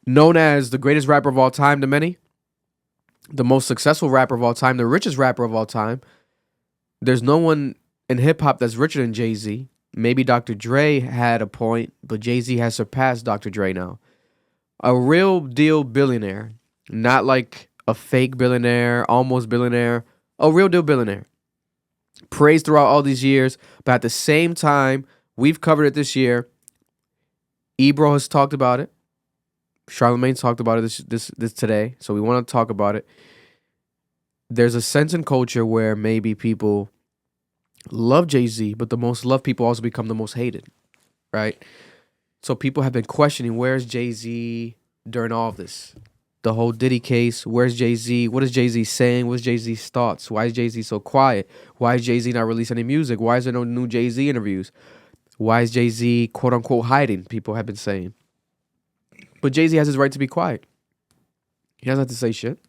known as the greatest rapper of all time to many, the most successful rapper of all time, the richest rapper of all time. There's no one in hip hop that's richer than Jay-Z. Maybe Dr. Dre had a point, but Jay-Z has surpassed Dr. Dre now. A real deal billionaire, not like a fake billionaire, almost billionaire, a real deal billionaire. Praised throughout all these years, but at the same time, we've covered it this year. Ebro has talked about it. Charlemagne's talked about it this today, so we want to talk about it. There's a sense in culture where maybe people love Jay-Z, but the most loved people also become the most hated, right? So people have been questioning, where's Jay-Z during all of this? The whole Diddy case, where's Jay-Z? What is Jay-Z saying? What's Jay-Z's thoughts? Why is Jay-Z so quiet? Why is Jay-Z not releasing any music? Why is there no new Jay-Z interviews? Why is Jay-Z, quote unquote, hiding? People have been saying. But Jay-Z has his right to be quiet. He doesn't have to say shit.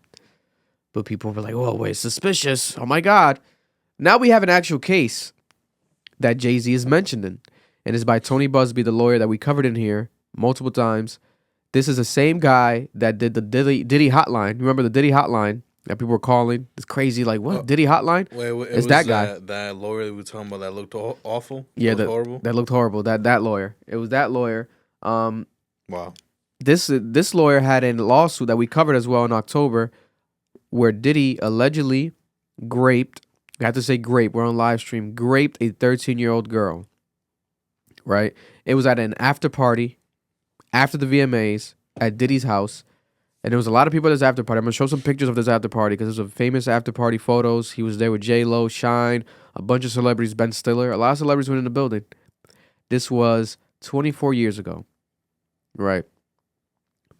But people were like, oh, wait, suspicious. Oh, my God. Now we have an actual case that Jay-Z is mentioned in. And it's by Tony Busby, the lawyer that we covered in here multiple times. This is the same guy that did the Diddy hotline. Remember the Diddy hotline that people were calling? It's crazy. Like, what? Diddy hotline? Wait, it's that guy. That lawyer that we were talking about that looked awful? Yeah, horrible? That looked horrible. That lawyer. It was that lawyer. Wow. This lawyer had a lawsuit that we covered as well in October where Diddy allegedly graped, I have to say grape, we're on live stream, graped a 13-year-old girl, right? It was at an after party after the VMAs at Diddy's house, and there was a lot of people at this after party. I'm going to show some pictures of this after party because there's a famous after party photos. He was there with J-Lo, Shine, a bunch of celebrities, Ben Stiller. A lot of celebrities went in the building. This was 24 years ago, right?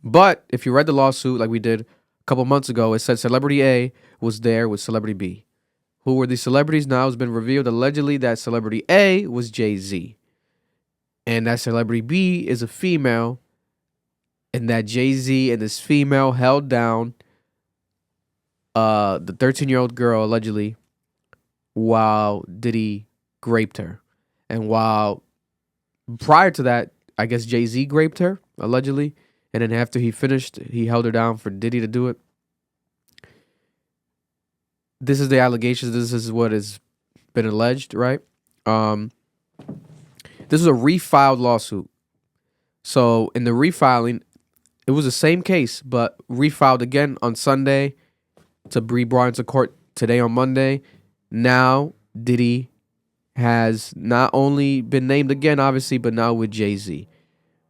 But if you read the lawsuit like we did a couple months ago, it said Celebrity A was there with Celebrity B. Who were these celebrities? Now it's been revealed allegedly that Celebrity A was Jay-Z. And that Celebrity B is a female. And that Jay-Z and this female held down the 13-year-old girl allegedly while Diddy graped her. And while prior to that, I guess Jay-Z graped her allegedly. And then after he finished, he held her down for Diddy to do it. This is the allegations. This is what has been alleged, right? This is a refiled lawsuit. So in the refiling, it was the same case, but refiled again on Sunday to be brought into court today on Monday. Now Diddy has not only been named again, obviously, but now with Jay-Z,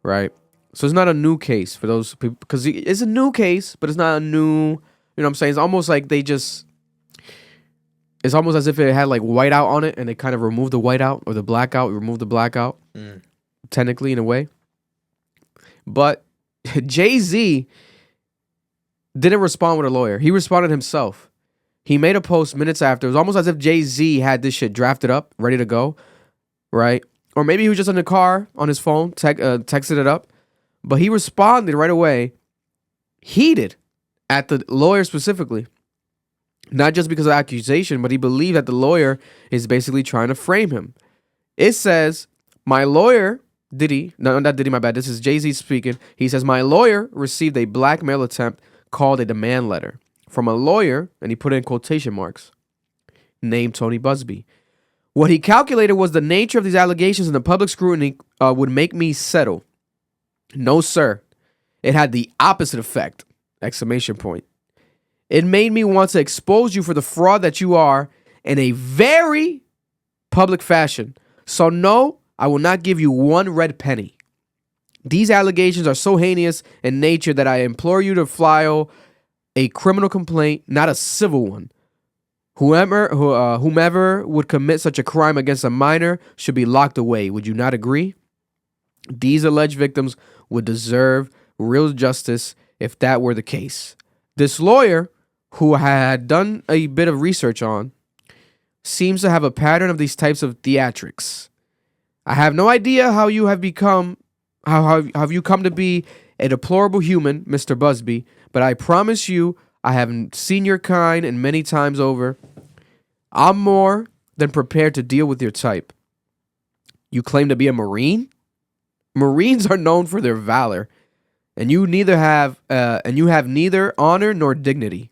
right? So it's not a new case for those people, because it's a new case, but it's not a new, you know what I'm saying? It's almost like it's almost as if it had like whiteout on it and they kind of removed the whiteout or the blackout, removed the blackout, technically in a way. But Jay-Z didn't respond with a lawyer. He responded himself. He made a post minutes after. It was almost as if Jay-Z had this shit drafted up, ready to go, right? Or maybe he was just in the car on his phone, texted it up. But he responded right away, heated at the lawyer specifically. Not just because of accusation, but he believed that the lawyer is basically trying to frame him. It says, my lawyer, Diddy, no, not Diddy, my bad. This is Jay-Z speaking. He says, my lawyer received a blackmail attempt called a demand letter from a lawyer, and he put in quotation marks, named Tony Busby. What he calculated was the nature of these allegations and the public scrutiny would make me settle. No, sir. It had the opposite effect! Exclamation point. It made me want to expose you for the fraud that you are in a very public fashion. So no, I will not give you one red penny. These allegations are so heinous in nature that I implore you to file a criminal complaint, not a civil one. Whomever would commit such a crime against a minor should be locked away. Would you not agree? These alleged victims would deserve real justice if that were the case. This lawyer, who I had done a bit of research on, seems to have a pattern of these types of theatrics. I have no idea how you have become, how have you come to be a deplorable human, Mr. Busby, but I promise you I haven't seen your kind and many times over. I'm more than prepared to deal with your type. You claim to be a Marine? Marines are known for their valor. and you have neither honor nor dignity.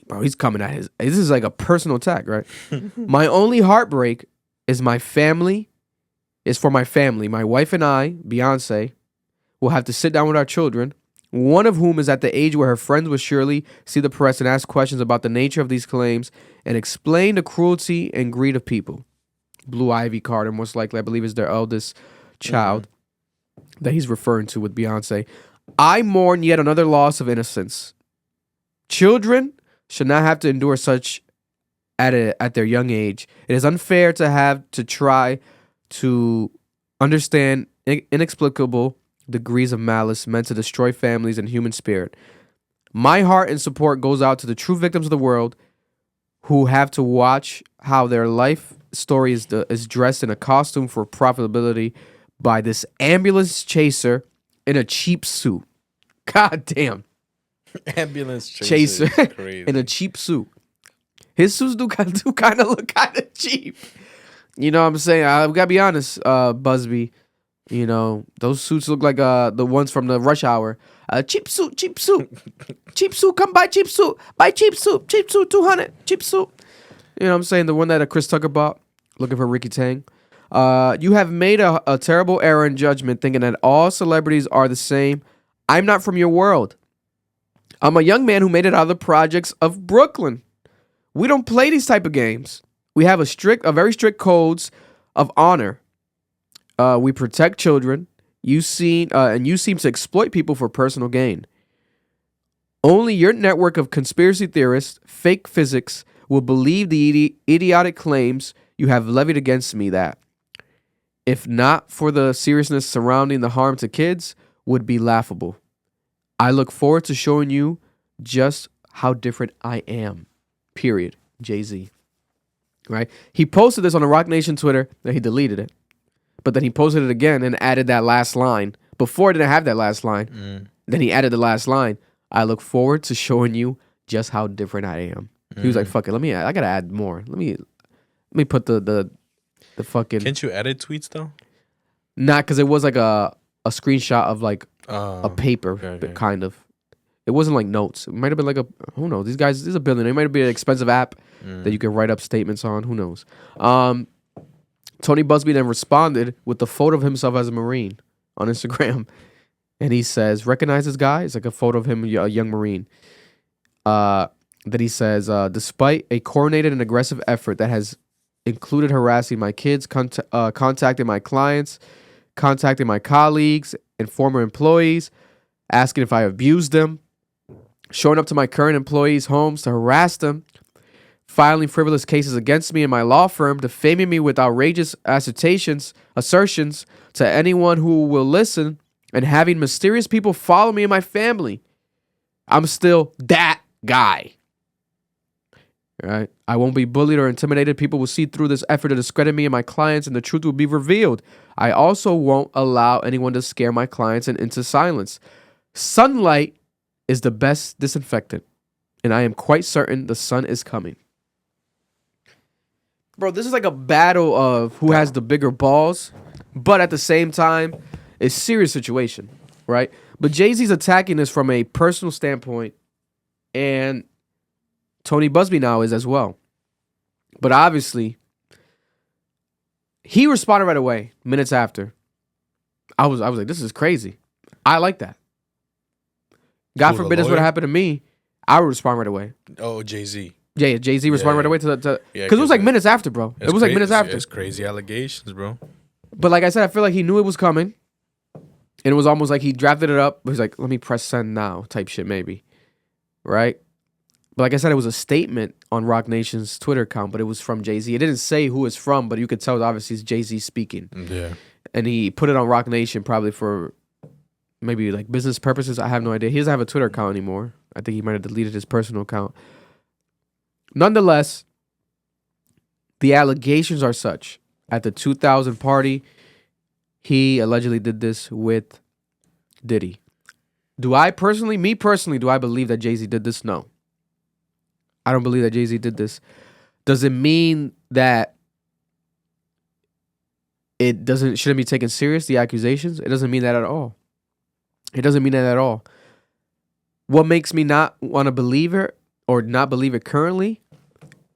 Bro, he's coming at his. This is like a personal attack, right? My only heartbreak is for my family. My wife and I, Beyonce, will have to sit down with our children, one of whom is at the age where her friends will surely see the press and ask questions about the nature of these claims and explain the cruelty and greed of people. Blue Ivy Carter, most likely, I believe, is their eldest child that he's referring to with Beyonce. I mourn yet another loss of innocence. Children should not have to endure such at their young age. It is unfair to have to try to understand inexplicable degrees of malice meant to destroy families and human spirit. My heart and support goes out to the true victims of the world who have to watch how their life story is dressed in a costume for profitability by this ambulance chaser in a cheap suit. God damn. Ambulance chaser in a cheap suit. His suits do kind of look kind of cheap. You know what I'm saying? I gotta be honest, Busby. You know, those suits look like the ones from the Rush Hour. Cheap suit, cheap suit. Cheap suit, come buy cheap suit. Buy cheap suit, 200, cheap suit. You know what I'm saying? The one that Chris Tucker bought, looking for Ricky Tang. You have made a terrible error in judgment thinking that all celebrities are the same. I'm not from your world. I'm a young man who made it out of the projects of Brooklyn. We don't play these type of games. We have a very strict codes of honor. We protect children. You seem to exploit people for personal gain. Only your network of conspiracy theorists, fake physics, will believe the idiotic claims you have levied against me that, if not for the seriousness surrounding the harm to kids, would be laughable. I look forward to showing you just how different I am. Period. Jay-Z. Right? He posted this on the Rock Nation Twitter, then he deleted it. But then he posted it again and added that last line. Before it didn't have that last line. Then he added the last line. I look forward to showing you just how different I am. He was like, fuck it, I gotta add more. Let me put the fucking. Can't you edit tweets though? Not because it was like a screenshot of like a paper, okay. kind of. It wasn't like notes. It might have been like who knows? These guys, this is a billionaire. It might have been an expensive app that you can write up statements on. Who knows? Tony Busby then responded with the photo of himself as a Marine on Instagram. And he says, recognize this guy? It's like a photo of him, a young Marine. That he says, despite a coordinated and aggressive effort that has included harassing my kids, contacting my clients, contacting my colleagues and former employees, asking if I abused them, showing up to my current employees' homes to harass them, filing frivolous cases against me and my law firm, defaming me with outrageous assertions to anyone who will listen, and having mysterious people follow me and my family. I'm still that guy. All right? I won't be bullied or intimidated. People will see through this effort to discredit me and my clients, and the truth will be revealed. I also won't allow anyone to scare my clients into silence. Sunlight is the best disinfectant, and I am quite certain the sun is coming. Bro, this is like a battle of who has the bigger balls, but at the same time, it's a serious situation, right? But Jay-Z's attacking this from a personal standpoint, and Tony Busby now is as well. But obviously, he responded right away, minutes after. I was like, this is crazy. I like that. God forbid this would have happened to me. I would respond right away. Oh, Jay-Z. Yeah, Jay-Z responded right away to because it was like minutes after, bro. It was like minutes after. It's crazy allegations, bro. But like I said, I feel like he knew it was coming. And it was almost like he drafted it up. He was like, let me press send now type shit maybe. Right? But like I said, it was a statement on Rock Nation's Twitter account, but it was from Jay-Z. It didn't say who it's from, but you could tell obviously it's Jay-Z speaking. Yeah. And he put it on Rock Nation probably for maybe like business purposes. I have no idea. He doesn't have a Twitter account anymore. I think he might have deleted his personal account. Nonetheless, the allegations are such. At the 2000 party, he allegedly did this with Diddy. Do I personally believe that Jay-Z did this? No. I don't believe that Jay-Z did this. Does it mean that it shouldn't be taken serious, the accusations? It doesn't mean that at all. It doesn't mean that at all. What makes me not want to believe it or not believe it currently?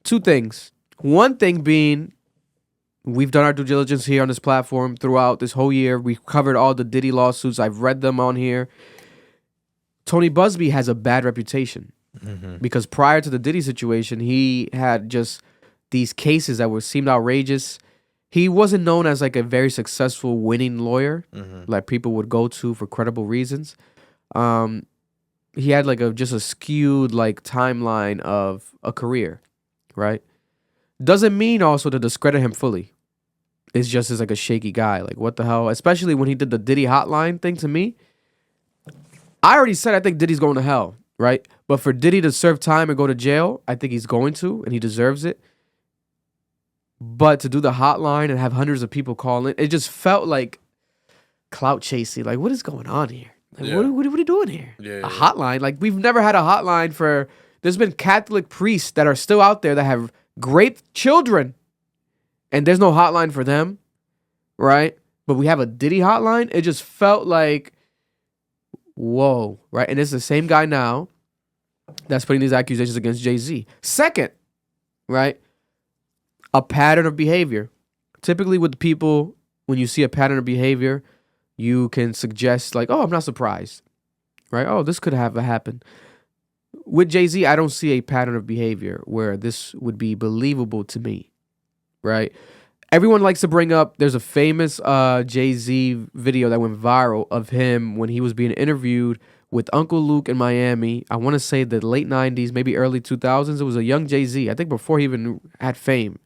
Two things. One thing being, we've done our due diligence here on this platform throughout this whole year. We've covered all the Diddy lawsuits. I've read them on here. Tony Busby has a bad reputation because prior to the Diddy situation, he had just these cases that seemed outrageous. He wasn't known as like a very successful winning lawyer, like people would go to for credible reasons. He had like just a skewed like timeline of a career, right? Doesn't mean also to discredit him fully. It's just as like a shaky guy. Like what the hell? Especially when he did the Diddy hotline thing to me. I already said I think Diddy's going to hell, right? But for Diddy to serve time and go to jail, I think he's going to, and he deserves it. But to do the hotline and have hundreds of people call in, it just felt like clout chasing. Like, what is going on here? Like, what are we doing here? A hotline? Like, we've never had a hotline for... There's been Catholic priests that are still out there that have raped children, and there's no hotline for them, right? But we have a Diddy hotline. It just felt like, whoa, right? And it's the same guy now that's putting these accusations against Jay-Z. Second, right? A pattern of behavior. Typically with people, when you see a pattern of behavior, you can suggest like, oh, I'm not surprised, right? Oh, this could have happened. With Jay-Z, I don't see a pattern of behavior where this would be believable to me, right? Everyone likes to bring up, there's a famous Jay-Z video that went viral of him when he was being interviewed with Uncle Luke in Miami. I want to say the late 90s, maybe early 2000s. It was a young Jay-Z, I think before he even had fame.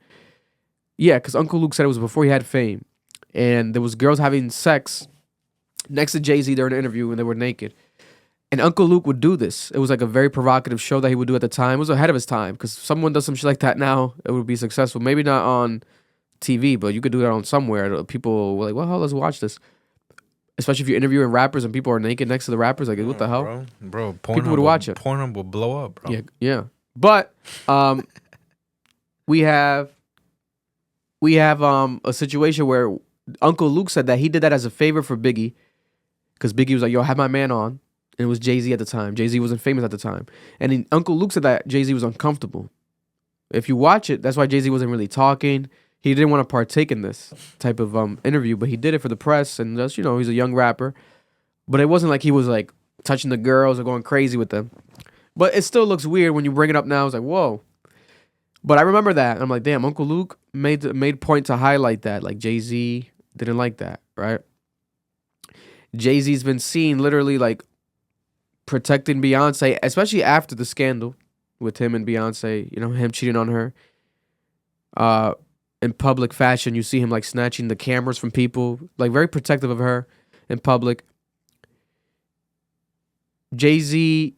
Yeah, because Uncle Luke said it was before he had fame. And there was girls having sex next to Jay-Z during an interview and they were naked. And Uncle Luke would do this. It was like a very provocative show that he would do at the time. It was ahead of his time because someone does some shit like that now, it would be successful. Maybe not on TV, but you could do that on somewhere. People were like, well, let's watch this. Especially if you're interviewing rappers and people are naked next to the rappers. Like, what the hell? Bro, people would watch it. Pornhub will blow up, bro. Yeah. But we have a situation where Uncle Luke said that he did that as a favor for Biggie because Biggie was like, yo, have my man on. And it was Jay-Z at the time. Jay-Z wasn't famous at the time. And Uncle Luke said that Jay-Z was uncomfortable. If you watch it, that's why Jay-Z wasn't really talking. He didn't want to partake in this type of interview, but he did it for the press. And just, he's a young rapper. But it wasn't like he was like touching the girls or going crazy with them. But it still looks weird when you bring it up now. It's like, whoa. But I remember that. And I'm like, damn, Uncle Luke made point to highlight that. Like Jay-Z didn't like that, right? Jay-Z's been seen literally like protecting Beyonce, especially after the scandal with him and Beyonce, him cheating on her. In public fashion, you see him like snatching the cameras from people, like very protective of her in public. Jay-Z,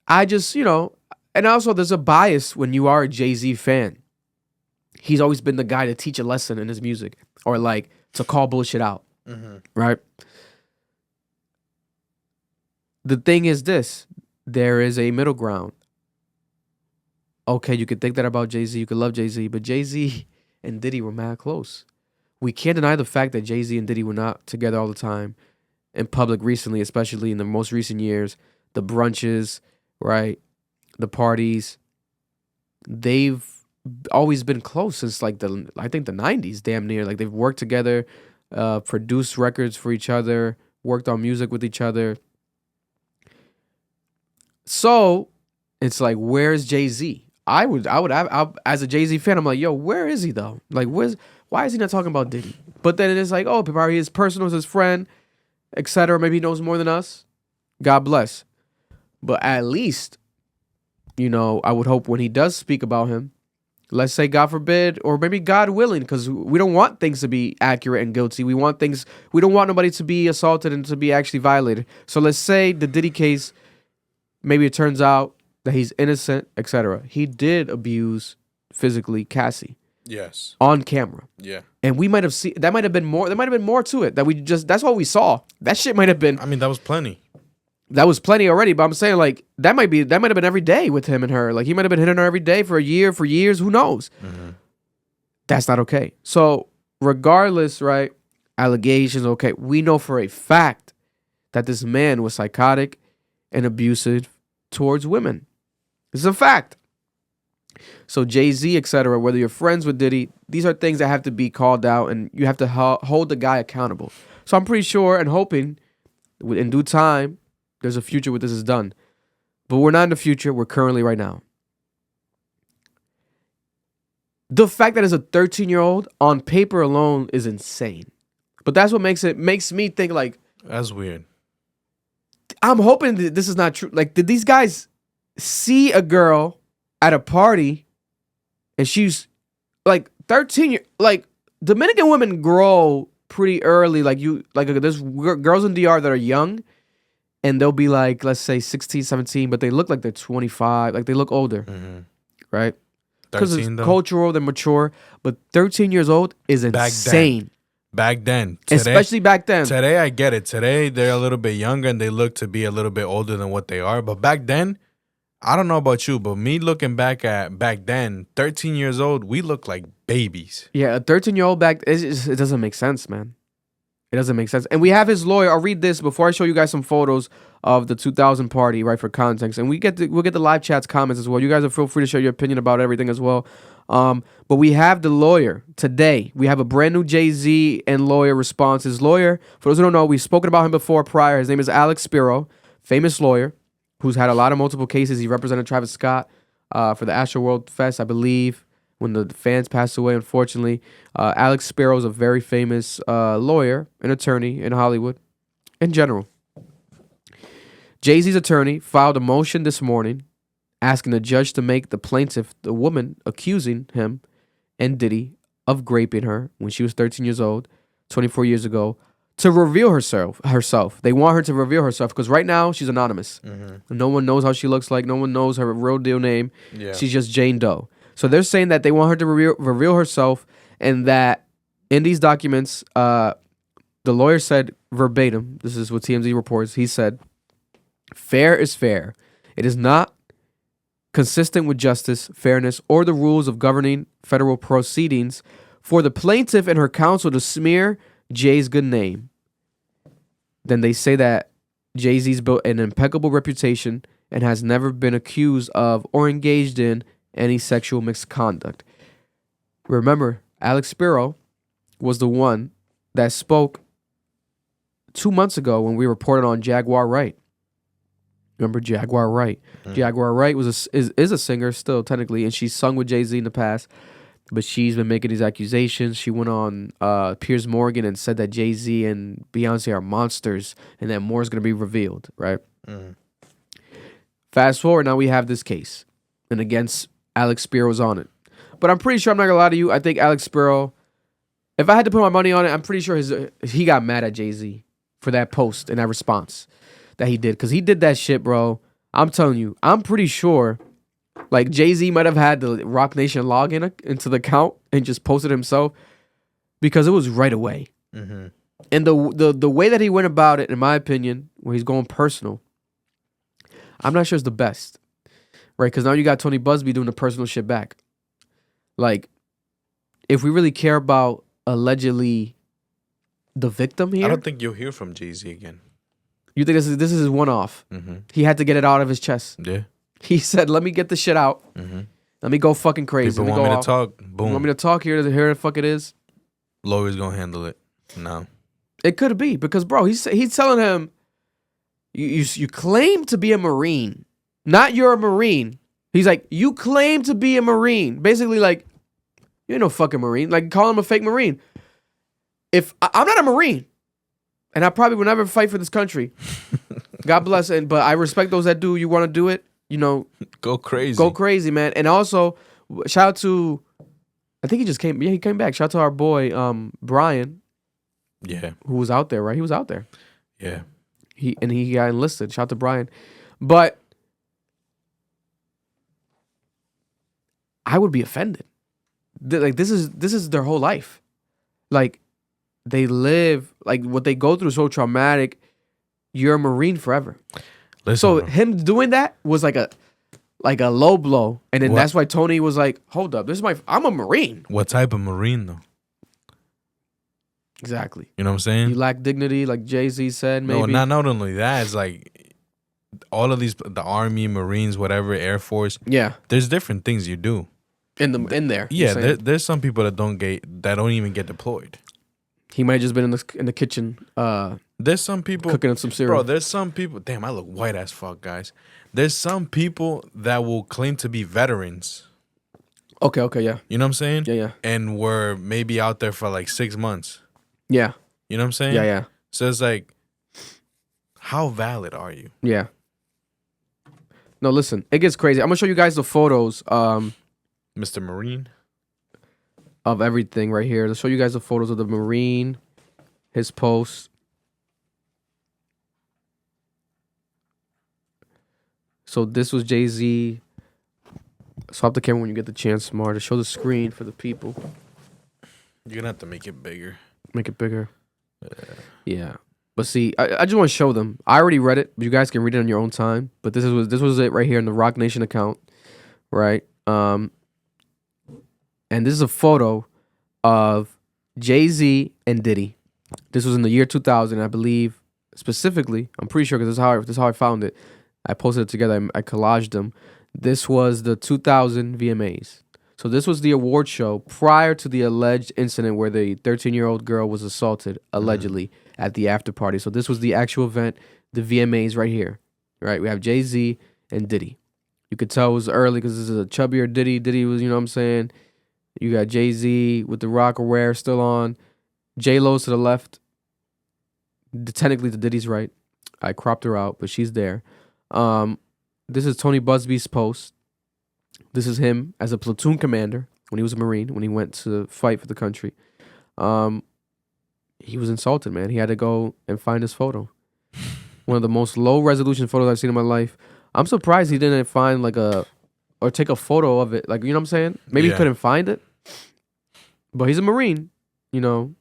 I just, and also there's a bias when you are a Jay-Z fan. He's always been the guy to teach a lesson in his music or like to call bullshit out, right? The thing is this, there is a middle ground. Okay, you could think that about Jay-Z, you could love Jay-Z, but Jay-Z and Diddy were mad close. We can't deny the fact that Jay-Z and Diddy were not together all the time in public recently, especially in the most recent years. The brunches, right? The parties. They've always been close since like I think the 90s, damn near. Like they've worked together, produced records for each other, worked on music with each other. So it's like, where's Jay-Z? I would as a Jay-Z fan, I'm like, yo, where is he though? Like, why is he not talking about Diddy? But then it's like, oh, probably his personal, his friend, etc. Maybe he knows more than us. God bless. But at least, I would hope when he does speak about him, let's say God forbid, or maybe God willing, because we don't want things to be accurate and guilty. We don't want nobody to be assaulted and to be actually violated. So let's say the Diddy case, maybe it turns out that he's innocent, etc. He did abuse physically Cassie. Yes. On camera. Yeah. And we might have seen, there might have been more to it that's what we saw. That shit might have been. I mean, that was plenty. That was plenty already, but I'm saying like that might have been every day with him and her. Like he might have been hitting her every day for a year, for years, who knows? That's not okay. So regardless, right? Allegations, okay. We know for a fact that this man was psychotic and abusive towards women. This is a fact. So Jay-Z, etc., whether you're friends with Diddy, these are things that have to be called out, and you have to hold the guy accountable. So I'm pretty sure and hoping in due time, there's a future where this is done. But we're not in the future. We're currently right now. The fact that it's a 13-year-old on paper alone is insane. But that's what makes me think like, that's weird. I'm hoping that this is not true. Like, did these guys see a girl at a party and she's like 13 like Dominican women grow pretty early. Like there's girls in DR that are young and they'll be like, let's say 16, 17, but they look like they're 25. Like they look older, right? Because it's cultural, they're mature. But 13 years old is insane. Back then. Today, especially back then. Today, I get it. Today, they're a little bit younger and they look to be a little bit older than what they are. But back then, I don't know about you, but me looking back at back then, 13 years old, we look like babies. Yeah, a 13-year-old it doesn't make sense, man. It doesn't make sense. And we have his lawyer. I'll read this before I show you guys some photos of the 2000 party, right, for context. And we'll get the live chats, comments as well. You guys are feel free to share your opinion about everything as well. But we have the lawyer today. We have a brand new Jay-Z and lawyer response. His lawyer, for those who don't know, we've spoken about him before prior. His name is Alex Spiro, famous lawyer who's had a lot of multiple cases. He represented Travis Scott for the Astroworld Fest, I believe, when the fans passed away, unfortunately. Alex Spiro is a very famous lawyer and attorney in Hollywood in general. Jay-Z's attorney filed a motion this morning asking the judge to make the plaintiff, the woman accusing him and Diddy of raping her when she was 13 years old, 24 years ago, to reveal herself. They want her to reveal herself because right now she's anonymous. No one knows how she looks like. No one knows her real deal name. Yeah. She's just Jane Doe. So they're saying that they want her to reveal herself, and that in these documents, the lawyer said verbatim, this is what TMZ reports, he said, "Fair is fair. It is not consistent with justice, fairness, or the rules of governing federal proceedings for the plaintiff and her counsel to smear Jay's good name." Then they say that Jay-Z's built an impeccable reputation and has never been accused of or engaged in any sexual misconduct. Remember, Alex Spiro was the one that spoke 2 months ago when we reported on Jaguar Wright. Remember Jaguar Wright? Jaguar Wright is a singer still technically, and she's sung with Jay-Z in the past, but she's been making these accusations. She went on Piers Morgan and said that Jay-Z and Beyonce are monsters and that more is going to be revealed, right? Fast forward, now we have this case, and against Alex Spiro's on it. But I'm pretty sure, I'm not going to lie to you, I think Alex Spiro, if I had to put my money on it, I'm pretty sure he got mad at Jay-Z for that post and that response that he did. Because he did that shit, bro. I'm telling you, I'm pretty sure like Jay-Z might have had the Rock Nation login into the account and just posted himself because it was right away. And the way that he went about it, in my opinion, where he's going personal, I'm not sure it's the best. Right? Because now you got Tony Busby doing the personal shit back. Like, if we really care about allegedly the victim here, I don't think you'll hear from Jay-Z again. You think this is his one-off? He had to get it out of his chest. Yeah. He said, "Let me get this shit out. Let me go fucking crazy. People want me to talk. Boom. You want me to talk here? Here the fuck it is. Lawyer's gonna handle it. No. It could be because, bro, he's telling him, you claim to be a Marine, not you're a Marine. He's like, you claim to be a Marine. Basically, like, you ain't no fucking Marine. Like, call him a fake Marine. If I'm not a Marine, and I probably will never fight for this country. God bless it. But I respect those that do. You want to do it, you know. Go crazy. Go crazy, man. And also, shout out to, I think he just came. Yeah, he came back. Shout out to our boy, Brian. Yeah. Who was out there, right? He was out there. Yeah. He got enlisted. Shout out to Brian. But I would be offended. Like, this is their whole life. Like, they live, like, what they go through is so traumatic. You're a Marine forever. Listen, so bro. Him doing that was like a low blow. And then that's why Tony was like, hold up, I'm a Marine. What type of Marine, though? Exactly. You know what I'm saying? You lack dignity, like Jay-Z said, maybe. No, not only that, it's like all of these, the Army, Marines, whatever, Air Force. Yeah. There's different things you do. In there. Yeah, there's some people that don't even get deployed. He might have just been in the kitchen. There's some people cooking up some cereal. Bro, there's some people. Damn, I look white as fuck, guys. There's some people that will claim to be veterans. Okay, yeah. You know what I'm saying? Yeah. And were maybe out there for like 6 months. Yeah. You know what I'm saying? Yeah. So it's like, how valid are you? Yeah. No, listen, it gets crazy. I'm gonna show you guys the photos, Mr. Marine, of everything right here. Let's show you guys the photos of the Marine, his post. So this was Jay-Z. Swap the camera when you get the chance, Mar, to show the screen for the people. you're gonna have to make it bigger. Make it bigger. Yeah. But see, I just want to show them. I already read it, but you guys can read it on your own time. But this was it right here in the Rock Nation account, right? And this is a photo of Jay-Z and Diddy. This was in the year 2000, I believe. Specifically, I'm pretty sure because this is how I found it. I posted it together. I collaged them. This was the 2000 VMAs. So this was the award show prior to the alleged incident where the 13-year-old girl was assaulted, allegedly, at the after party. So this was the actual event, the VMAs right here. Right? We have Jay-Z and Diddy. You could tell it was early because this is a chubbier Diddy. Diddy was, you know what I'm saying? You got Jay-Z with the rock aware still on. J-Lo's to the left. Technically, the Diddy's right. I cropped her out, but she's there. This is Tony Busby's post. This is him as a platoon commander when he was a Marine, when he went to fight for the country. He was insulted, man. He had to go and find his photo. One of the most low resolution photos I've seen in my life. I'm surprised he didn't find or take a photo of it. Like, you know what I'm saying? Maybe he couldn't find it. But he's a Marine, you know.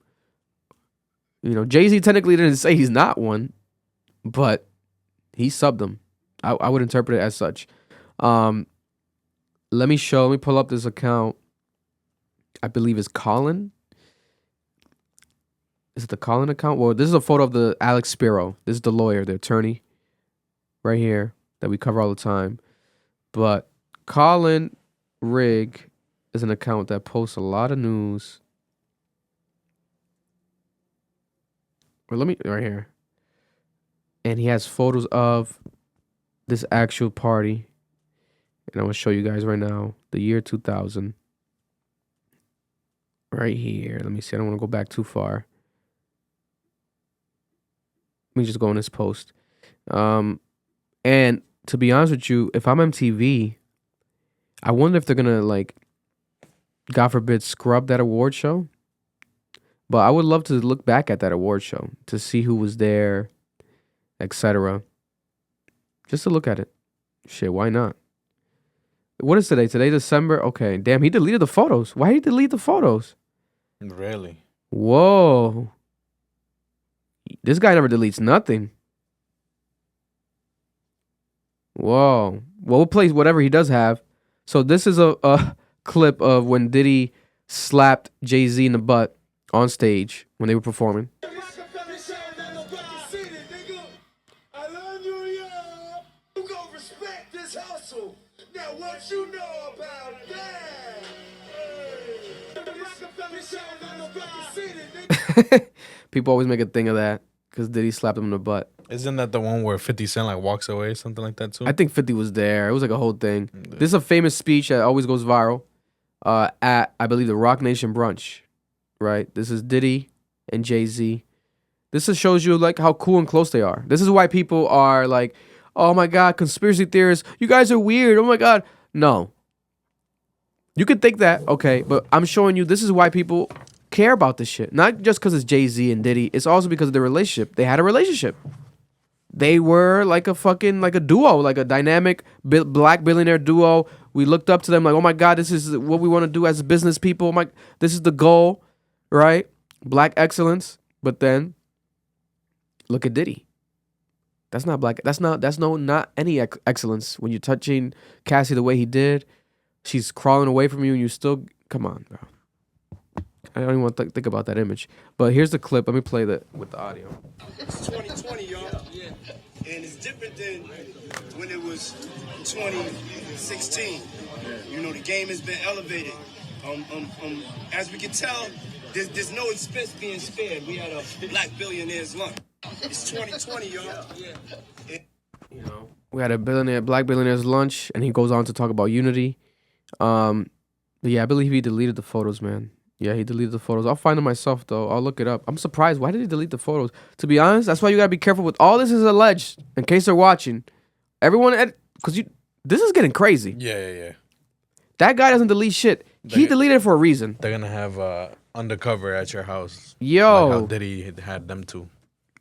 Jay-Z technically didn't say he's not one, but he subbed him. I would interpret it as such. Let me pull up this account. I believe it's Colin. Is it the Colin account? Well, this is a photo of the Alex Spiro. This is the lawyer, the attorney, right here that we cover all the time. But Colin Rigg is an account that posts a lot of news. Right here. And he has photos of this actual party. And I'm going to show you guys right now, the year 2000. Right here. Let me see. I don't want to go back too far. Let me just go on this post. And to be honest with you, if I'm MTV, I wonder if they're going to, God forbid, scrub that award show. But I would love to look back at that award show to see who was there, etc. Just to look at it. Shit, why not? What is today? Today, December? Okay, damn, he deleted the photos. Why did he delete the photos? Really? Whoa. This guy never deletes nothing. Whoa. Well, we'll play whatever he does have. So this is a clip of when Diddy slapped Jay-Z in the butt on stage when they were performing. People always make a thing of that because Diddy slapped him in the butt. Isn't that the one where 50 Cent walks away, something like that too? I think 50 was there. It was like a whole thing. This is a famous speech that always goes viral at, I believe, the Rock Nation brunch. Right? This is Diddy and Jay-Z. This just shows you how cool and close they are. This is why people are like, oh my God, conspiracy theorists, you guys are weird. Oh my God. No. You could think that, okay, but I'm showing you this is why people care about this shit. Not just because it's Jay-Z and Diddy. It's also because of their relationship. They had a relationship. They were like a duo, like a dynamic black billionaire duo. We looked up to them like, oh my God, this is what we want to do as business people. This is the goal, right? Black excellence. But then look at Diddy. That's not black. Not any excellence. When you're touching Cassie the way he did, she's crawling away from you and you still, come on, bro. I don't even want to think about that image. But here's the clip. Let me play that with the audio. It's 2020, y'all. Yeah. And it's different than when it was 2016. You know, the game has been elevated. As we can tell, there's no expense being spared. We had a black billionaire's lunch. It's 2020, y'all. Yeah. You know, we had a black billionaire's lunch, and he goes on to talk about unity. But yeah, I believe he deleted the photos, man. Yeah, he deleted the photos. I'll find them myself, though. I'll look it up. I'm surprised. Why did he delete the photos? To be honest, that's why you gotta be careful with all this is alleged. In case they're watching, everyone, because this is getting crazy. Yeah. That guy doesn't delete shit. He deleted it for a reason. They're gonna have undercover at your house. Yo, like how Diddy had them too.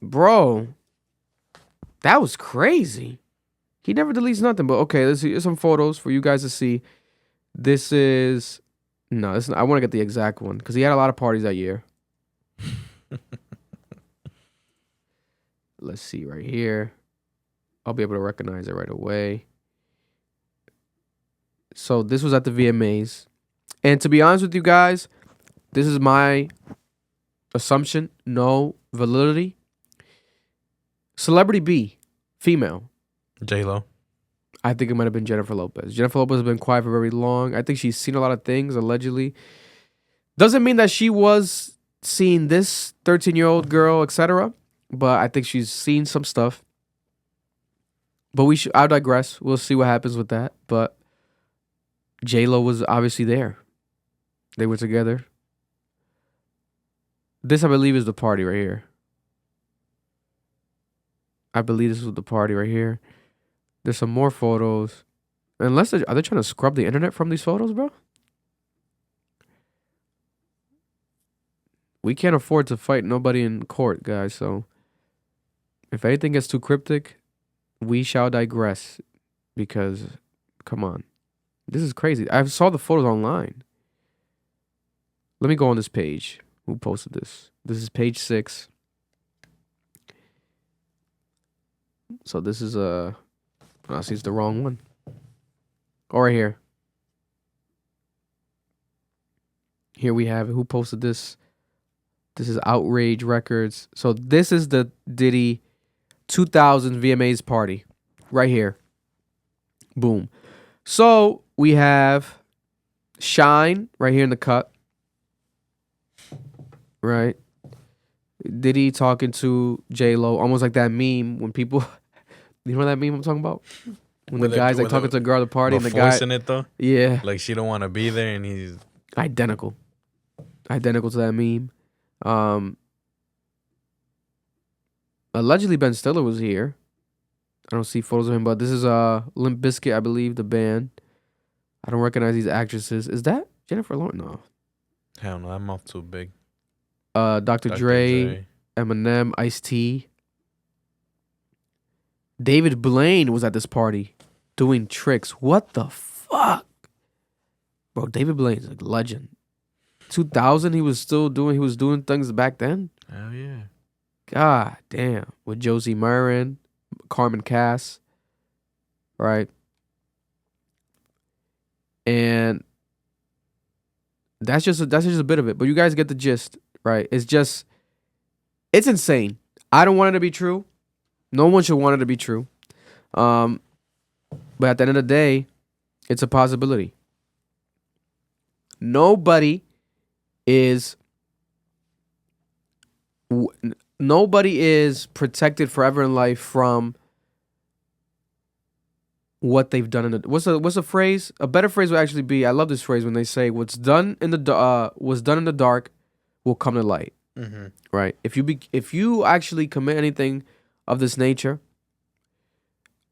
Bro, that was crazy. He never deletes nothing. But okay, let's see. Here's some photos for you guys to see. This is I want to get the exact one because he had a lot of parties that year. Let's see right here. I'll be able to recognize it right away. So this was at the VMAs. And to be honest with you guys, this is my assumption, no validity. Celebrity B, female. J-Lo. I think it might have been Jennifer Lopez. Jennifer Lopez has been quiet for very long. I think she's seen a lot of things, allegedly. Doesn't mean that she was seeing this 13-year-old girl, etc. But I think she's seen some stuff. But I'll digress. We'll see what happens with that. But J-Lo was obviously there. They were together. This, I believe, is the party right here. I believe this was the party right here. There's some more photos. Are they trying to scrub the internet from these photos, bro? We can't afford to fight nobody in court, guys. So if anything gets too cryptic, we shall digress. Because, come on. This is crazy. I saw the photos online. Let me go on this page. Who posted this? This is page 6. So this is I see it's the wrong one. Oh, right here. Here we have it. Who posted this? This is Outrage Records. So this is the Diddy 2000 VMAs party. Right here. Boom. So we have Shine right here in the cut. Right? Diddy talking to J-Lo. Almost like that meme when people... You know that meme I'm talking about? When the guy's like talking to a girl at the party and the guy... forcing it though? Yeah. Like she don't want to be there and he's... Identical to that meme. Allegedly Ben Stiller was here. I don't see photos of him, but this is Limp Bizkit, I believe, the band. I don't recognize these actresses. Is that Jennifer Lawrence? No. Hell no, that mouth too big. Dr. Dre, Eminem, Ice-T. David Blaine was at this party doing tricks. What the fuck? Bro, David Blaine's a legend. 2000, he was doing things back then. Hell yeah. God damn. With Josie Marin, Carmen Cass. Right? And that's just a bit of it. But you guys get the gist, right? It's insane. I don't want it to be true. No one should want it to be true. But at the end of the day, it's a possibility. Nobody is protected forever in life from what they've done in the... What's a phrase? A better phrase would actually be, I love this phrase when they say, what's done in the dark will come to light. Mm-hmm. Right? If you actually commit anything of this nature,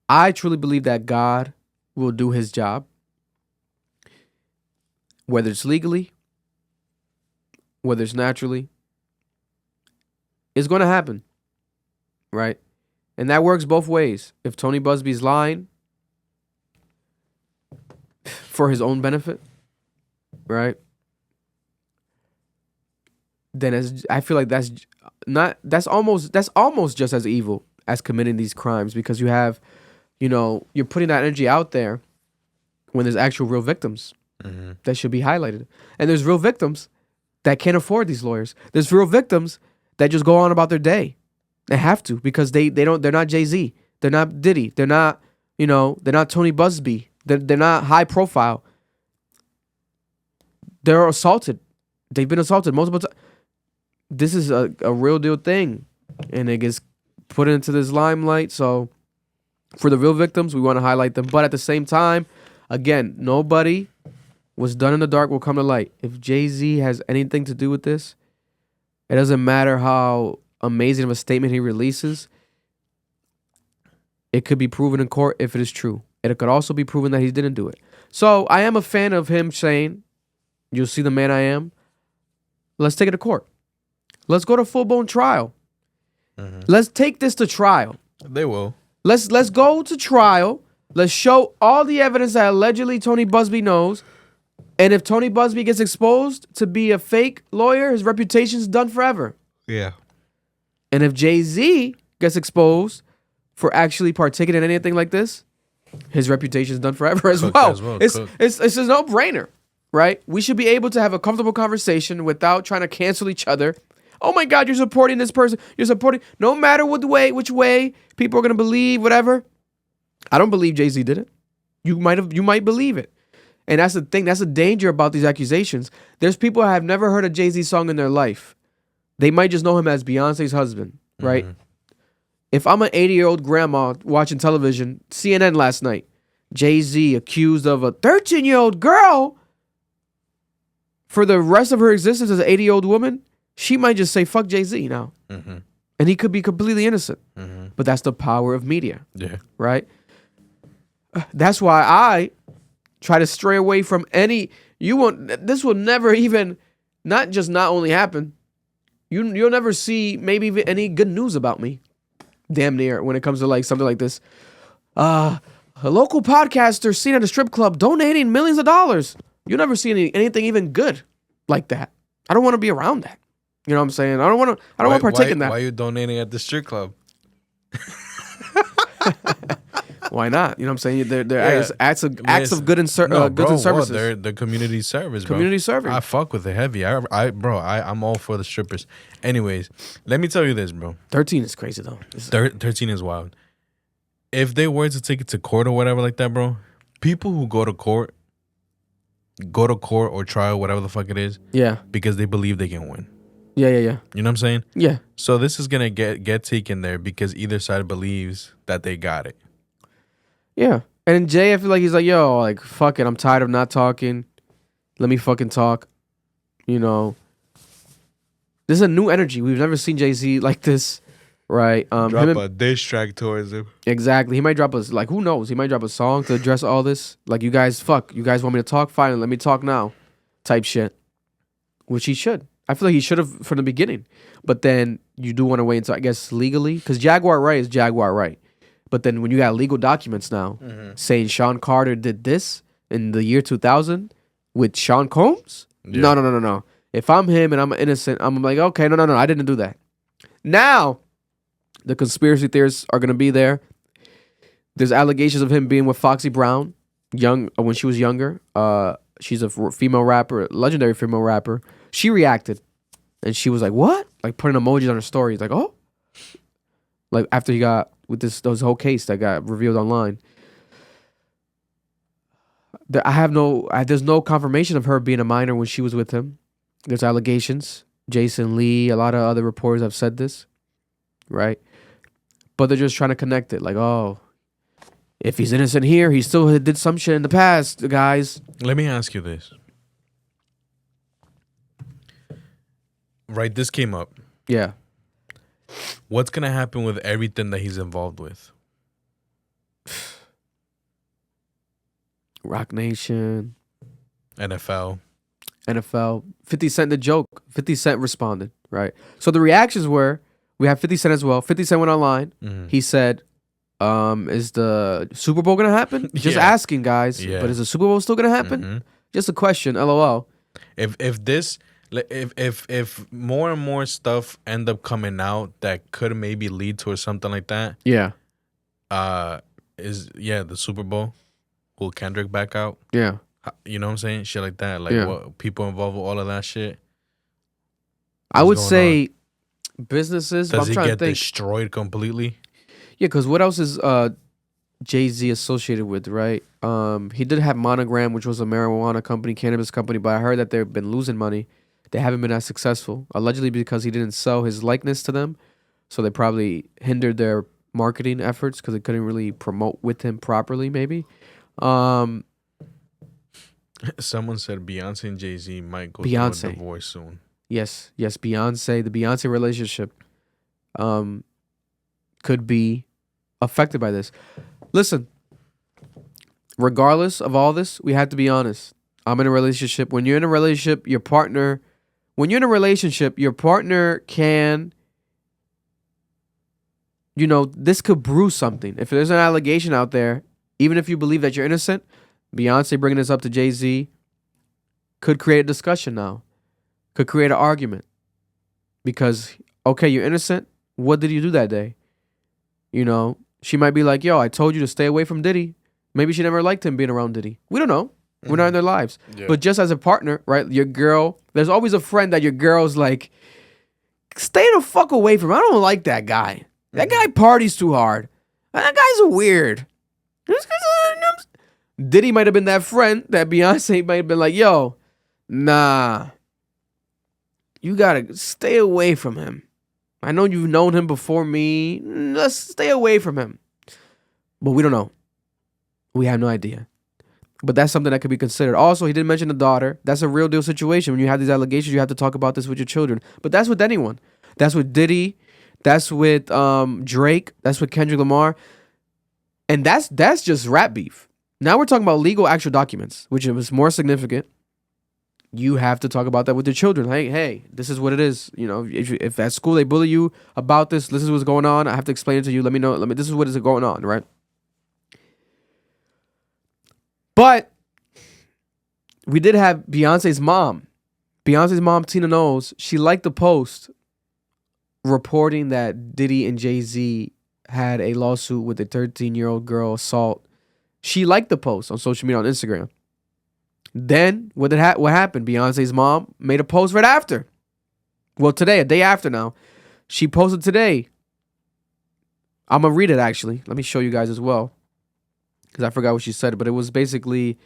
I truly believe that God will do his job. Whether it's legally, whether it's naturally, it's going to happen. Right? And that works both ways. If Tony Busby's lying for his own benefit, right? Then I feel like that's almost just as evil as committing these crimes, because you have, you're putting that energy out there when there's actual real victims that should be highlighted. And there's real victims that can't afford these lawyers. There's real victims that just go on about their day. They have to because they're not Jay-Z. They're not Diddy. They're not, they're not Tony Busby. They're not high profile. They're assaulted. They've been assaulted multiple times. This is a real deal thing. And it gets put into this limelight. So for the real victims, we want to highlight them. But at the same time, again, nobody was done in the dark will come to light. If Jay-Z has anything to do with this, it doesn't matter how amazing of a statement he releases. It could be proven in court if it is true. And it could also be proven that he didn't do it. So I am a fan of him saying, you'll see the man I am. Let's take it to court. Let's go to full-blown trial. Mm-hmm. Let's take this to trial. They will. Let's go to trial. Let's show all the evidence that allegedly Tony Busby knows. And if Tony Busby gets exposed to be a fake lawyer, his reputation's done forever. Yeah. And if Jay-Z gets exposed for actually partaking in anything like this, his reputation's done forever as well. It's a no-brainer, right? We should be able to have a comfortable conversation without trying to cancel each other. Oh my God, you're supporting this person. You're supporting, no matter which way people are gonna believe, whatever. I don't believe Jay-Z did it. You might believe it. And that's the thing. That's the danger about these accusations. There's people who have never heard a Jay-Z song in their life. They might just know him as Beyonce's husband, right? Mm-hmm. If I'm an 80-year-old grandma watching television, CNN last night, Jay-Z accused of a 13-year-old girl for the rest of her existence as an 80-year-old woman, she might just say, fuck Jay-Z now. Mm-hmm. And he could be completely innocent. Mm-hmm. But that's the power of media. Yeah. Right? That's why I try to stray away from this will never even, not only happen, you'll never see maybe any good news about me. Damn near, when it comes to like something like this. A local podcaster seen at a strip club donating millions of dollars. You'll never see anything even good like that. I don't want to be around that. You know what I'm saying? I don't want to partake in that. Why are you donating at the strip club? Why not? You know what I'm saying? They're acts of good and goods and services. They're community service, bro. Community service. I fuck with it heavy. I'm all for the strippers. Anyways, let me tell you this, bro. 13 is crazy though. 13 is wild. If they were to take it to court or whatever like that, bro, people who go to court or trial, whatever the fuck it is, yeah, because they believe they can win. Yeah. You know what I'm saying? Yeah. So this is gonna get taken there because either side believes that they got it. Yeah. And Jay, I feel like he's like, yo, like, fuck it. I'm tired of not talking. Let me fucking talk. You know. This is a new energy. We've never seen Jay-Z like this. Right. Drop a diss track towards him. Exactly. He might drop us, like, who knows? He might drop a song to address all this. Like, you guys want me to talk? Fine, let me talk now. Type shit. Which he should. I feel like he should have from the beginning. But then you do want to wait until, I guess, legally. Because Jaguar right is Jaguar right. But then when you got legal documents now saying Sean Carter did this in the year 2000 with Sean Combs? Yeah. No. If I'm him and I'm innocent, I'm like, okay, no, I didn't do that. Now, the conspiracy theorists are going to be there. There's allegations of him being with Foxy Brown when she was younger. She's a female rapper, legendary female rapper. She reacted. And she was like, what? Like putting emojis on her story. Like, oh. Like after he got with this whole case that got revealed online. There's no confirmation of her being a minor when she was with him. There's allegations. Jason Lee, a lot of other reporters have said this, right? But they're just trying to connect it. Like, oh, if he's innocent here, he still did some shit in the past, guys. Let me ask you this. Right, this came up. Yeah. What's going to happen with everything that he's involved with? Rock Nation. NFL. 50 Cent the joke. 50 Cent responded, right? So the reactions were, we have 50 Cent as well. 50 Cent went online. Mm-hmm. He said, is the Super Bowl going to happen? Just asking, guys. Yeah. But is the Super Bowl still going to happen? Mm-hmm. Just a question, LOL. If more and more stuff end up coming out that could maybe lead to something like that. Yeah. The Super Bowl. Will Kendrick back out? Yeah. You know what I'm saying? Shit like that. Like what people involved with all of that shit. I What's would going say businesses. But Does I'm he trying to get think. destroyed completely? Yeah, because what else is Jay-Z associated with, right? He did have Monogram, which was a marijuana company, cannabis company, but I heard that they've been losing money. They haven't been as successful, allegedly because he didn't sell his likeness to them. So they probably hindered their marketing efforts because they couldn't really promote with him properly, maybe. Um, Someone said Beyonce and Jay-Z might go through a Beyonce. divorce soon. Yes, Beyonce, the Beyonce relationship could be affected by this. Listen, regardless of all this, we have to be honest. I'm in a relationship. When you're in a relationship, your partner can, this could brew something. If there's an allegation out there, even if you believe that you're innocent, Beyonce bringing this up to Jay-Z could create a discussion now, could create an argument. Because, okay, you're innocent. What did you do that day? She might be like, yo, I told you to stay away from Diddy. Maybe she never liked him being around Diddy. We don't know. We're not in their lives. Yeah. But just as a partner, right, your girl, there's always a friend that your girl's like, stay the fuck away from him. I don't like that guy. That guy parties too hard. That guy's weird. Diddy might have been that friend that Beyonce might have been like, yo, nah. You gotta stay away from him. I know you've known him before me. Let's stay away from him. But we don't know. We have no idea. But that's something that could be considered. Also, he didn't mention the daughter. That's a real deal situation. When you have these allegations, you have to talk about this with your children. But that's with anyone. That's with Diddy. That's with Drake. That's with Kendrick Lamar. And that's just rap beef. Now we're talking about legal actual documents, which is more significant. You have to talk about that with your children. Hey, this is what it is. If at school they bully you about this is what's going on. I have to explain it to you. Let me know. This is what is going on, right? But we did have Beyonce's mom. Beyonce's mom, Tina Knowles, she liked the post reporting that Diddy and Jay-Z had a lawsuit with a 13-year-old girl assault. She liked the post on social media on Instagram. Then what happened? Beyonce's mom made a post right after. Well, today, a day after now. She posted today. I'm going to read it actually. Let me show you guys as well. Because I forgot what she said, but it was basically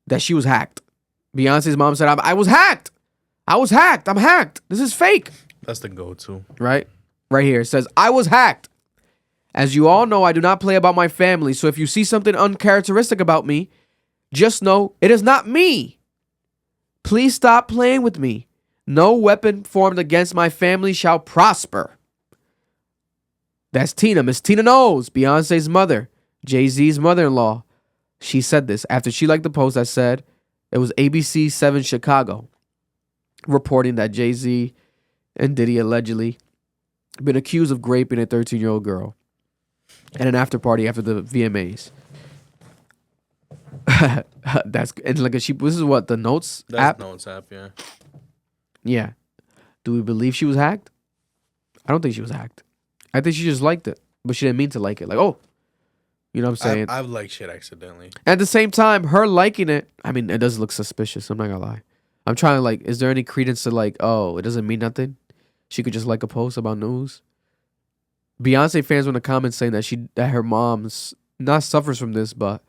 that she was hacked. Beyonce's mom said, I was hacked. I'm hacked. This is fake. That's the go-to. Right here. It says, I was hacked. As you all know, I do not play about my family. So if you see something uncharacteristic about me, just know it is not me. Please stop playing with me. No weapon formed against my family shall prosper. That's Tina. Miss Tina Knowles, Beyonce's mother, Jay-Z's mother-in-law. She said this after she liked the post that said it was ABC 7 Chicago reporting that Jay-Z and Diddy allegedly been accused of raping a 13-year-old girl at an after party after the VMAs. This is what the Notes app. Notes app, yeah. Yeah. Do we believe she was hacked? I don't think she was hacked. I think she just liked it, but she didn't mean to like it. Like, oh, you know what I'm saying? I've liked shit accidentally. At the same time, her liking it, I mean, it does look suspicious. I'm not gonna lie. I'm trying to is there any credence to it doesn't mean nothing? She could just like a post about news. Beyonce fans were in the comments saying that her mom's not suffers from this, but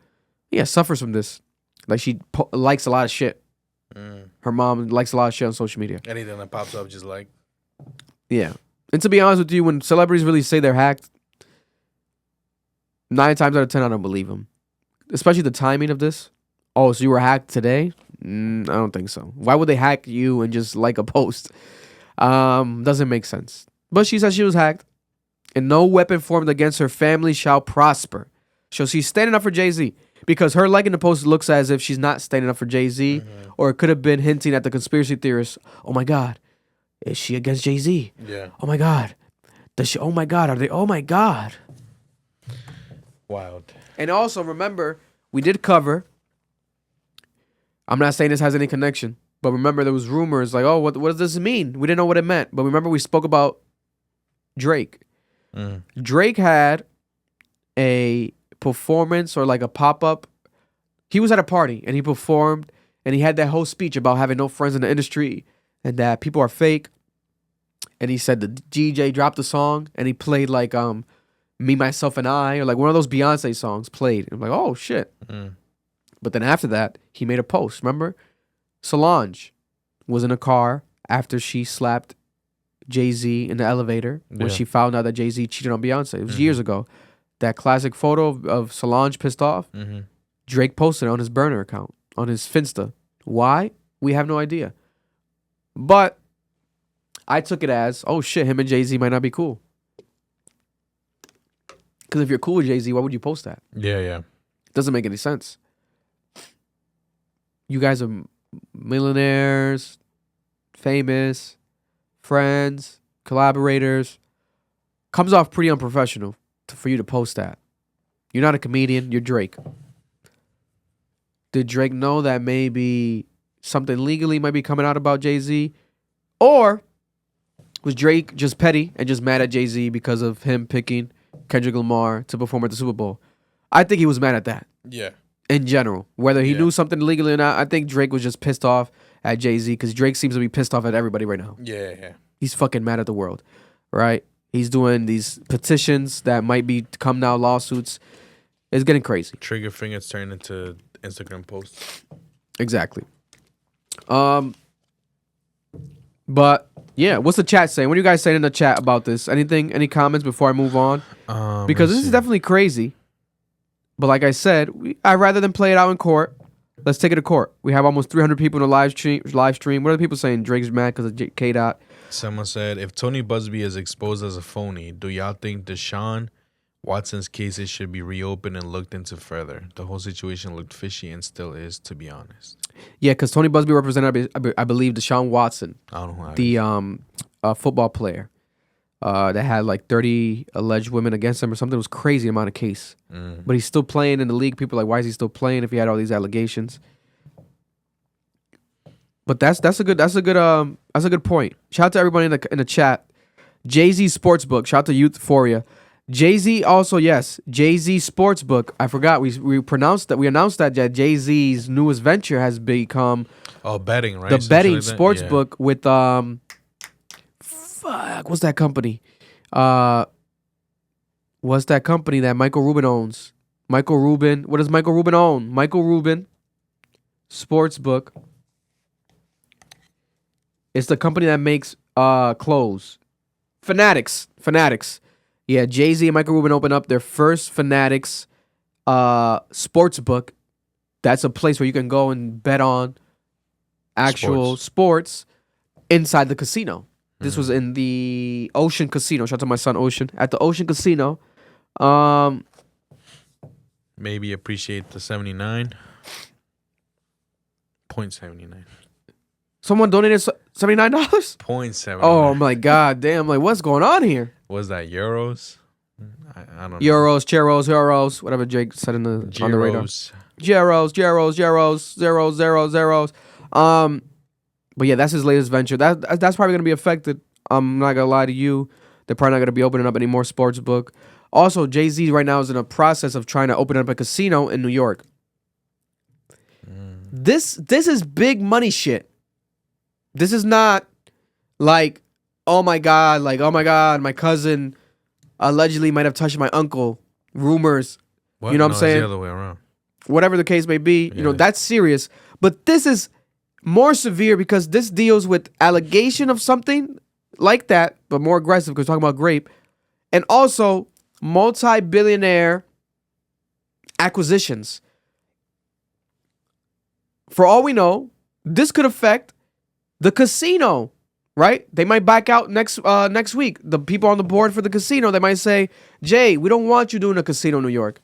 yeah, suffers from this. Like she likes a lot of shit. Her mom likes a lot of shit on social media. Anything that pops up, just like. Yeah. And to be honest with you, when celebrities really say they're hacked, 9 times out of 10, I don't believe them. Especially the timing of this. Oh, so you were hacked today? I don't think so. Why would they hack you and just like a post? Doesn't make sense. But she said she was hacked. And no weapon formed against her family shall prosper. So she's standing up for Jay-Z. Because her liking the post looks as if she's not standing up for Jay-Z. Mm-hmm. Or it could have been hinting at the conspiracy theorists. Oh my God. Is she against Jay-Z? Yeah. Oh my God. Does she? Oh my God. Are they? Oh my God. Wild. And also remember, we did cover. I'm not saying this has any connection. But remember there was rumors like, oh, what does this mean? We didn't know what it meant. But remember we spoke about Drake. Drake had a performance or like a pop-up. He was at a party and he performed and he had that whole speech about having no friends in the industry, and that people are fake. And he said the DJ dropped the song and he played like Me, Myself, and I, or like one of those Beyonce songs played. And I'm like, oh shit. But then after that, he made a post. Remember? Solange was in a car after she slapped Jay-Z in the elevator when she found out that Jay-Z cheated on Beyonce. It was years ago. That classic photo of Solange pissed off. Drake posted it on his burner account, on his Finsta. Why? We have no idea. But I took it as, oh shit, him and Jay-Z might not be cool. Because if you're cool with Jay-Z, why would you post that? Yeah. It doesn't make any sense. You guys are millionaires, famous, friends, collaborators. Comes off pretty unprofessional for you to post that. You're not a comedian, you're Drake. Did Drake know that maybe something legally might be coming out about Jay-Z? Or was Drake just petty and just mad at Jay-Z because of him picking Kendrick Lamar to perform at the Super Bowl? I think he was mad at that. Yeah. In general. Whether he knew something legally or not, I think Drake was just pissed off at Jay-Z because Drake seems to be pissed off at everybody right now. Yeah. He's fucking mad at the world, right? He's doing these petitions that might become now lawsuits. It's getting crazy. Trigger fingers turn into Instagram posts. Exactly. But yeah, what's the chat saying? What are you guys saying in the chat about this? Anything? Any comments before I move on? Because this is definitely crazy. But like I said, I'd rather than play it out in court. Let's take it to court. We have almost 300 people in the live stream. What are the people saying? Drake's mad because of K-Dot. Someone said, if Tony Busby is exposed as a phony, do y'all think Deshaun Watson's cases should be reopened and looked into further? The whole situation looked fishy and still is, to be honest. Yeah, because Tony Busby represented, I believe, Deshaun Watson, I don't know how the football player that had like 30 alleged women against him or something. It was crazy amount of case. But he's still playing in the league. People are like, why is he still playing if he had all these allegations? But that's a good point. Shout out to everybody in the chat. Jay-Z Sportsbook. Shout out to Euphoria. Jay-Z also, yes, Jay-Z Sportsbook. I forgot we announced that Jay-Z's newest venture has become betting, right? The betting sportsbook with what's that company? What's that company that Michael Rubin owns? Michael Rubin. What does Michael Rubin own? Michael Rubin Sportsbook. It's the company that makes clothes. Fanatics. Yeah, Jay-Z and Michael Rubin opened up their first Fanatics sportsbook. That's a place where you can go and bet on actual sports inside the casino. This was in the Ocean Casino. Shout out to my son Ocean. At the Ocean Casino. Maybe appreciate the 79.79. Someone donated $79? 0.79. Oh my god, damn! Like, what's going on here? Was that euros? I don't know. Euros, whatever Jake said on the radar. Zeros. But yeah, that's his latest venture. That's probably gonna be affected. I'm not gonna lie to you. They're probably not gonna be opening up any more sports book. Also, Jay-Z right now is in a process of trying to open up a casino in New York. This is big money shit. This is not like, oh my god, my cousin allegedly might have touched my uncle. Rumors. What? You know what I'm saying? It's the other way around. Whatever the case may be, you know, that's serious. But this is more severe because this deals with allegation of something like that, but more aggressive because we're talking about grape. And also multi-billionaire acquisitions. For all we know, this could affect the casino, right? They might back out next week. The people on the board for the casino, they might say, Jay, we don't want you doing a casino in New York.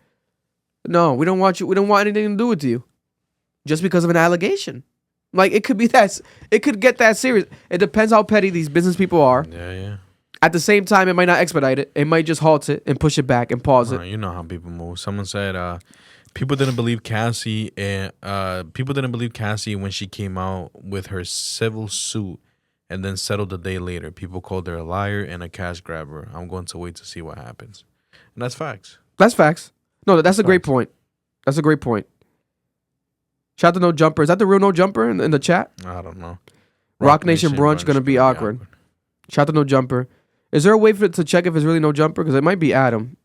No, we don't want you. We don't want anything to do with you. Just because of an allegation. Like, it could be that. It could get that serious. It depends how petty these business people are. Yeah. At the same time, it might not expedite it. It might just halt it and push it back and pause it. You know how people move. Someone said, people didn't believe Cassie, and people didn't believe Cassie when she came out with her civil suit and then settled a day later. People called her a liar and a cash grabber. I'm going to wait to see what happens. And that's facts. That's facts. No, that's a great point. That's a great point. Shout out to No Jumper. Is that the real No Jumper in the chat? I don't know. Rock Nation brunch gonna be awkward. Shout out to No Jumper. Is there a way to check if it's really No Jumper? Because it might be Adam.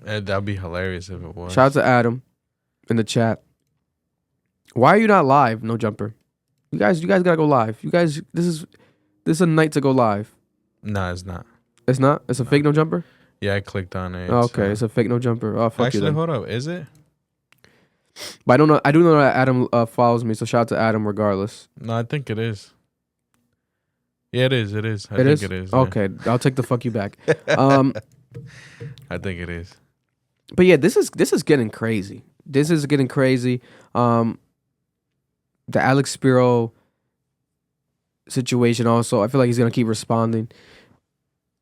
That'd be hilarious if it was. Shout out to Adam in the chat. Why are you not live, No Jumper? You guys gotta go live. You guys, this is a night to go live. No, it's not. It's not. It's a fake No Jumper. Yeah, I clicked on it. Okay, it's a fake No Jumper. Oh, fuck actually, you then. hold up. Is it? But I don't know. I do know that Adam follows me, so shout out to Adam regardless. No, I think it is. Yeah, it is. It is. I It think is? it is. Yeah. Okay, I'll take the fuck you back. I think it is. But yeah, this is getting crazy. This is getting crazy. The Alex Spiro situation also, I feel like he's gonna keep responding.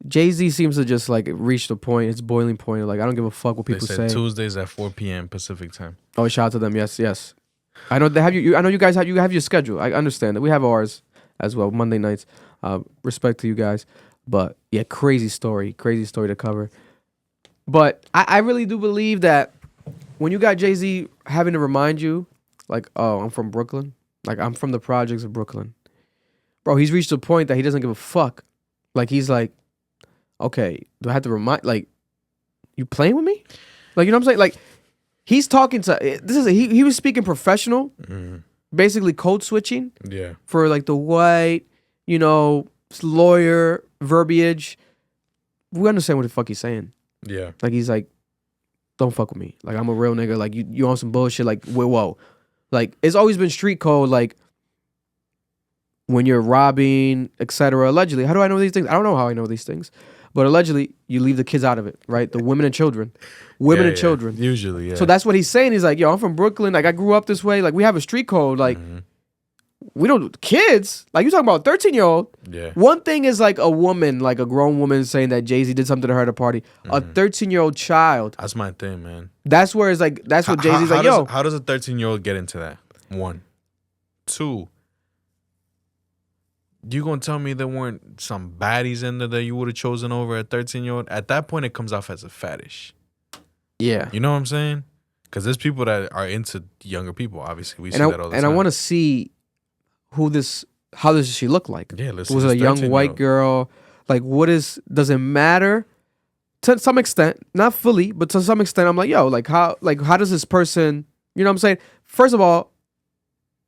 Jay-Z seems to just like reach the point, it's boiling point. Like I don't give a fuck what people They said say. Tuesdays at 4 p.m. Pacific time. Oh, shout out to them. Yes. I know they have you. I know you guys have your schedule. I understand that we have ours as well. Monday nights. Respect to you guys. But yeah, crazy story to cover. But I really do believe that when you got Jay-Z having to remind you, like, oh, I'm from Brooklyn. Like, I'm from the projects of Brooklyn. Bro, he's reached a point that he doesn't give a fuck. Like, he's like, okay, do I have to remind, like, you playing with me? Like, you know what I'm saying? Like, he's talking to, he was speaking professional, basically code switching. Yeah. For, like, the white, lawyer verbiage. We understand what the fuck he's saying. Yeah. Like, he's like, don't fuck with me. Like, I'm a real nigga. Like, you on some bullshit. Like, whoa. Like, it's always been street code. Like, when you're robbing, etc. Allegedly. How do I know these things? I don't know how I know these things. But allegedly, you leave the kids out of it, right? The women and children. Children. Usually, yeah. So that's what he's saying. He's like, yo, I'm from Brooklyn. Like, I grew up this way. Like, we have a street code. Like, we don't, kids. Like, you talking about a 13-year-old. Yeah. One thing is like a woman, like a grown woman saying that Jay-Z did something to her at a party. A 13-year-old child. That's my thing, man. That's where it's like, that's what Jay-Z's like, yo. How does a 13-year-old get into that? 1. 2. You gonna tell me there weren't some baddies in there that you would have chosen over a 13-year-old? At that point, it comes off as a fetish. Yeah. You know what I'm saying? Because there's people that are into younger people. Obviously, we see that all the time. And I want to see how does she look like? Yeah, let's was it a young white girl? Like, does it matter? To some extent, not fully, but to some extent, I'm like, yo, how does this person, you know what I'm saying? First of all,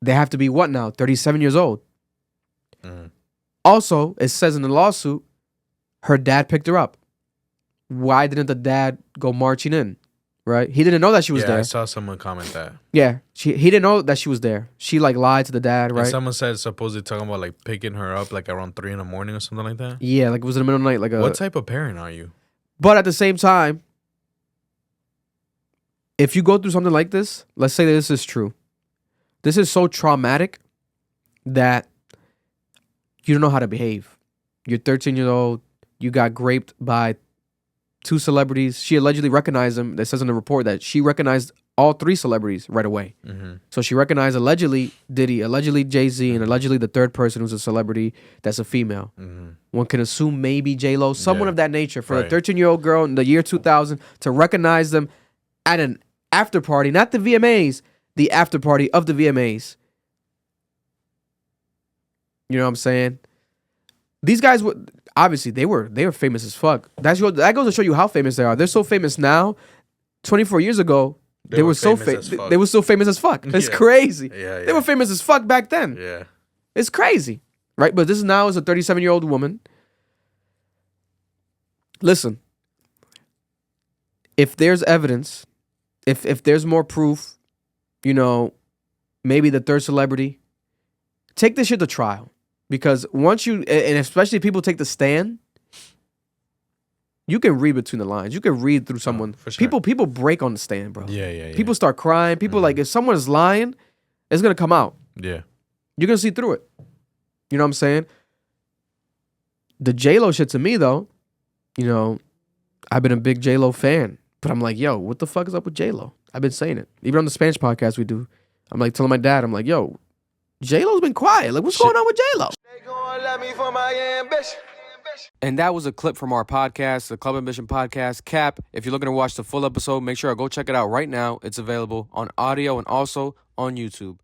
they have to be what now? 37 years old. Also, it says in the lawsuit, her dad picked her up. Why didn't the dad go marching in? Right? He didn't know that she was there. I saw someone comment that. Yeah, he didn't know that she was there. She like lied to the dad, right? And someone said supposedly talking about like picking her up like around 3 a.m. or something like that. Yeah, like it was in the middle of the night. What type of parent are you? But at the same time, if you go through something like this, let's say that this is true. This is so traumatic that you don't know how to behave. You're 13 years old. You got raped by 2 celebrities. She allegedly recognized them. That says in the report that she recognized all 3 celebrities right away. So she recognized allegedly Diddy, allegedly Jay-Z, and allegedly the third person who's a celebrity that's a female. One can assume maybe J-Lo, someone of that nature. For a 13-year-old girl in the year 2000 to recognize them at an after party, not the VMAs, the after party of the VMAs. You know what I'm saying? These guys were obviously they were famous as fuck. That goes to show you how famous they are. They're so famous now. 24 years ago, they were so famous. They were still famous as fuck. It's crazy. Yeah. They were famous as fuck back then. Yeah. It's crazy, right? But this now is a 37-year-old woman. Listen, if there's evidence, if there's more proof, maybe the third celebrity, take this shit to trial. Because once you, and especially if people take the stand, you can read between the lines. You can read through someone. For sure. People break on the stand, bro. Yeah. People start crying. People like, if someone is lying, it's going to come out. Yeah. You're going to see through it. You know what I'm saying? The J-Lo shit to me, though, I've been a big J-Lo fan. But I'm like, yo, what the fuck is up with J-Lo? I've been saying it. Even on the Spanish podcast we do. I'm like telling my dad, I'm like, yo, J-Lo's been quiet. Like, what's going on with J-Lo? They gonna love me for my ambition. And that was a clip from our podcast, the Club Ambition podcast, Cap. If you're looking to watch the full episode, make sure to go check it out right now. It's available on audio and also on YouTube.